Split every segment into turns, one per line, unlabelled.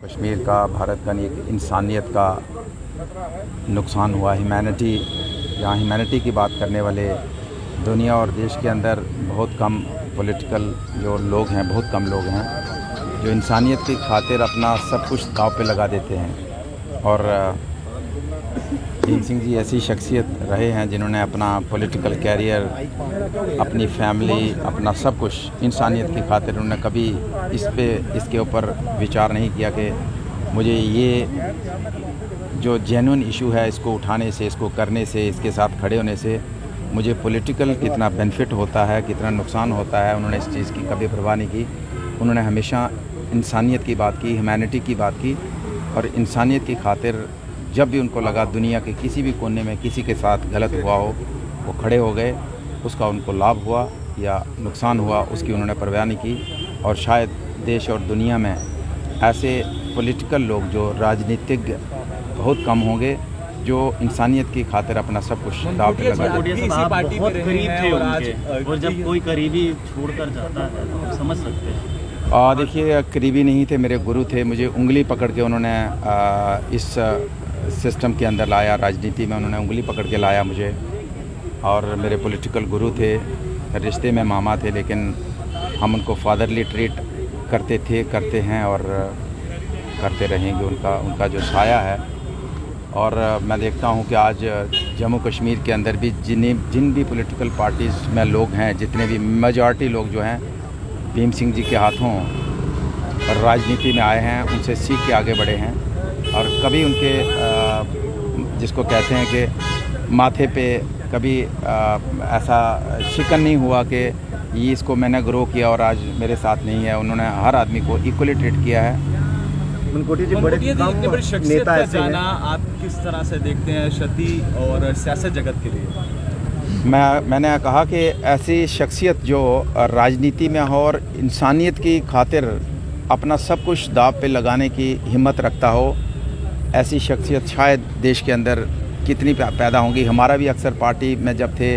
कश्मीर का, भारत का नहीं, एक इंसानियत का नुकसान हुआ। ह्यूमैनिटी, यहाँ ह्यूमैनिटी की बात करने वाले दुनिया और देश के अंदर बहुत कम पॉलिटिकल जो लोग हैं, बहुत कम लोग हैं जो इंसानियत की खातिर अपना सब कुछ दांव पे लगा देते हैं। और भीम सिंह जी ऐसी शख्सियत रहे हैं जिन्होंने अपना पॉलिटिकल कैरियर, अपनी फैमिली, अपना सब कुछ इंसानियत की खातिर उन्होंने कभी इसके ऊपर विचार नहीं किया कि मुझे ये जो जेन्युइन इशू है इसको उठाने से, इसको करने से, इसके साथ खड़े होने से मुझे पॉलिटिकल कितना बेनिफिट होता है, कितना नुकसान होता है। उन्होंने इस चीज़ की कभी परवाह नहीं की। उन्होंने हमेशा इंसानियत की बात की, ह्यूमैनिटी की बात की, और इंसानियत की खातिर जब भी उनको लगा दुनिया के किसी भी कोने में किसी के साथ गलत हुआ हो, वो खड़े हो गए। उसका उनको लाभ हुआ या नुकसान हुआ, उसकी उन्होंने परवाह नहीं की। और शायद देश और दुनिया में ऐसे पॉलिटिकल लोग, जो राजनीतिज्ञ, बहुत कम होंगे जो इंसानियत की खातिर अपना सब कुछ दांव पे लगा देते हैं।
बहुत करीब थे उनके, और जब कोई करीबी छोड़कर जाता है तो आप समझ सकते हैं।
देखिए, करीबी नहीं थे, मेरे गुरु थे। मुझे उंगली पकड़ के उन्होंने इस सिस्टम के अंदर लाया, राजनीति में उन्होंने उंगली पकड़ के लाया मुझे। और मेरे पॉलिटिकल गुरु थे, रिश्ते में मामा थे, लेकिन हम उनको फादरली ट्रीट करते थे, करते हैं और करते रहेंगे। उनका जो साया है। और मैं देखता हूँ कि आज जम्मू कश्मीर के अंदर भी जिन भी पॉलिटिकल पार्टीज़ में लोग हैं, जितने भी मेजॉरिटी लोग जो हैं भीम सिंह जी के हाथों राजनीति में आए हैं, उनसे सीख के आगे बढ़े हैं। और कभी उनके जिसको कहते हैं कि माथे पे कभी ऐसा शिकन नहीं हुआ कि ये इसको मैंने ग्रो किया और आज मेरे साथ नहीं है। उन्होंने हर आदमी को इक्वली ट्रीट किया है।
मनकोटिया जी बड़े
नेता ऐसे जाना आप किस तरह से देखते हैं शती और सियासत जगत के लिए?
मैंने कहा कि ऐसी शख्सियत जो राजनीति में हो और इंसानियत की खातिर अपना सब कुछ दांव पे लगाने की हिम्मत रखता हो, ऐसी शख्सियत शायद देश के अंदर कितनी पैदा होंगी। हमारा भी अक्सर पार्टी में जब थे,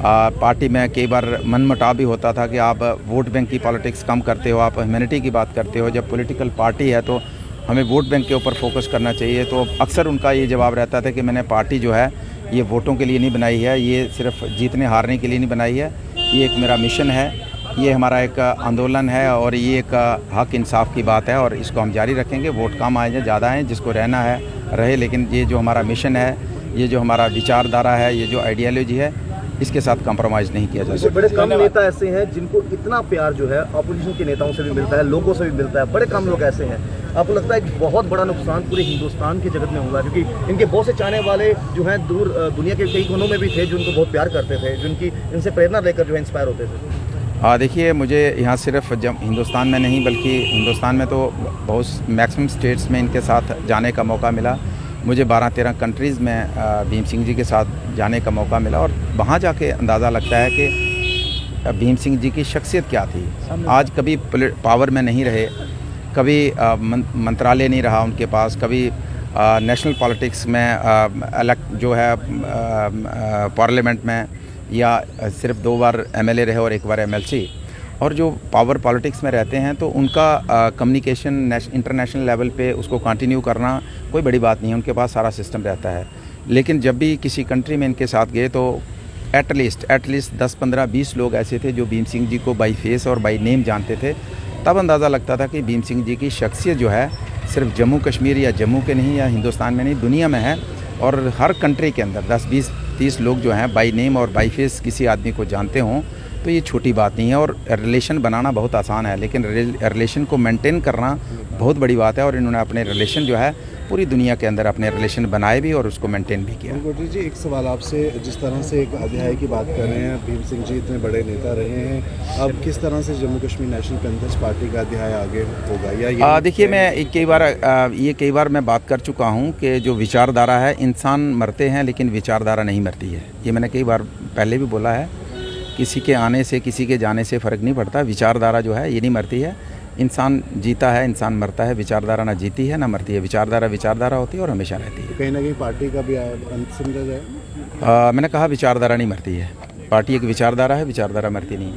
पार्टी में कई बार मनमुटाव भी होता था कि आप वोट बैंक की पॉलिटिक्स कम करते हो, आप ह्यूमैनिटी की बात करते हो। जब पॉलिटिकल पार्टी है तो हमें वोट बैंक के ऊपर फोकस करना चाहिए। तो अक्सर उनका ये जवाब रहता था कि मैंने पार्टी जो है ये वोटों के लिए नहीं बनाई है, ये सिर्फ जीतने हारने के लिए नहीं बनाई है, ये एक मेरा मिशन है, ये हमारा एक आंदोलन है और ये एक हक इंसाफ की बात है और इसको हम जारी रखेंगे। वोट कम आए या ज़्यादा आए, जिसको रहना है रहे, लेकिन ये जो हमारा मिशन है, ये जो हमारा विचारधारा है, ये जो आइडियोलॉजी है, इसके साथ कंप्रोमाइज़ नहीं किया जा सकता।
बड़े कम नेता ऐसे हैं जिनको इतना प्यार जो है अपोजिशन के नेताओं से भी मिलता है, लोगों से भी मिलता है। बड़े कम लोग ऐसे हैं। आपको लगता है एक बहुत बड़ा नुकसान पूरे हिंदुस्तान के जगत में हुआ, क्योंकि इनके बहुत से चाहने वाले जो हैं दूर दुनिया के कई कोनों में भी थे जो उनको बहुत प्यार करते थे, जो इनसे प्रेरणा लेकर जो है इंस्पायर होते थे।
देखिए, मुझे यहाँ सिर्फ जब हिंदुस्तान में नहीं बल्कि हिंदुस्तान में तो बहुत मैक्सिमम स्टेट्स में इनके साथ जाने का मौका मिला। मुझे 12-13 कंट्रीज़ में भीम सिंह जी के साथ जाने का मौका मिला और वहाँ जाके अंदाज़ा लगता है कि भीम सिंह जी की शख्सियत क्या थी। आज कभी पावर में नहीं रहे, कभी मंत्रालय नहीं रहा उनके पास, कभी नेशनल पॉलिटिक्स में जो है पार्लियामेंट में, या सिर्फ 2 बार एमएलए रहे और 1 बार एमएलसी। और जो पावर पॉलिटिक्स में रहते हैं तो उनका कम्युनिकेशन इंटरनेशनल लेवल पे उसको कंटिन्यू करना कोई बड़ी बात नहीं है, उनके पास सारा सिस्टम रहता है। लेकिन जब भी किसी कंट्री में इनके साथ गए तो एटलीस्ट 10, 15, 20 लोग ऐसे थे जो भीम सिंह जी को बाई फेस और बाई नेम जानते थे। तब अंदाज़ा लगता था कि भीम सिंह जी की शख्सियत जो है सिर्फ जम्मू कश्मीर या जम्मू के नहीं या हिंदुस्तान में नहीं, दुनिया में है। और हर कंट्री के अंदर 10, 20, 30 लोग जो हैं बाई नेम और बाई फेस किसी आदमी को जानते हों तो ये छोटी बात नहीं है। और रिलेशन बनाना बहुत आसान है, लेकिन रिलेशन को मेंटेन करना बहुत बड़ी बात है। और इन्होंने अपने रिलेशन जो है पूरी दुनिया के अंदर अपने रिलेशन बनाए भी और उसको मेंटेन भी किया।
मनकोटिया जी, एक सवाल आपसे, जिस तरह से एक अध्याय की बात कर रहे हैं, भीम सिंह जी इतने बड़े नेता रहे हैं, अब किस तरह से Jammu Kashmir national panthers party का अध्याय आगे होगा? या
देखिए, मैं कई बार मैं बात कर चुका हूँ कि जो विचारधारा है, इंसान मरते हैं लेकिन विचारधारा नहीं मरती है। ये मैंने कई बार पहले भी बोला है। किसी के आने से, किसी के जाने से फ़र्क नहीं पड़ता। विचारधारा जो है ये नहीं मरती है। इंसान जीता है, इंसान मरता है, विचारधारा ना जीती है ना मरती है। विचारधारा होती है और हमेशा रहती है।
कहीं ना कहीं पार्टी का भी अंत समझा जाए?
मैंने कहा विचारधारा नहीं मरती है। पार्टी एक विचारधारा है, विचारधारा मरती नहीं है।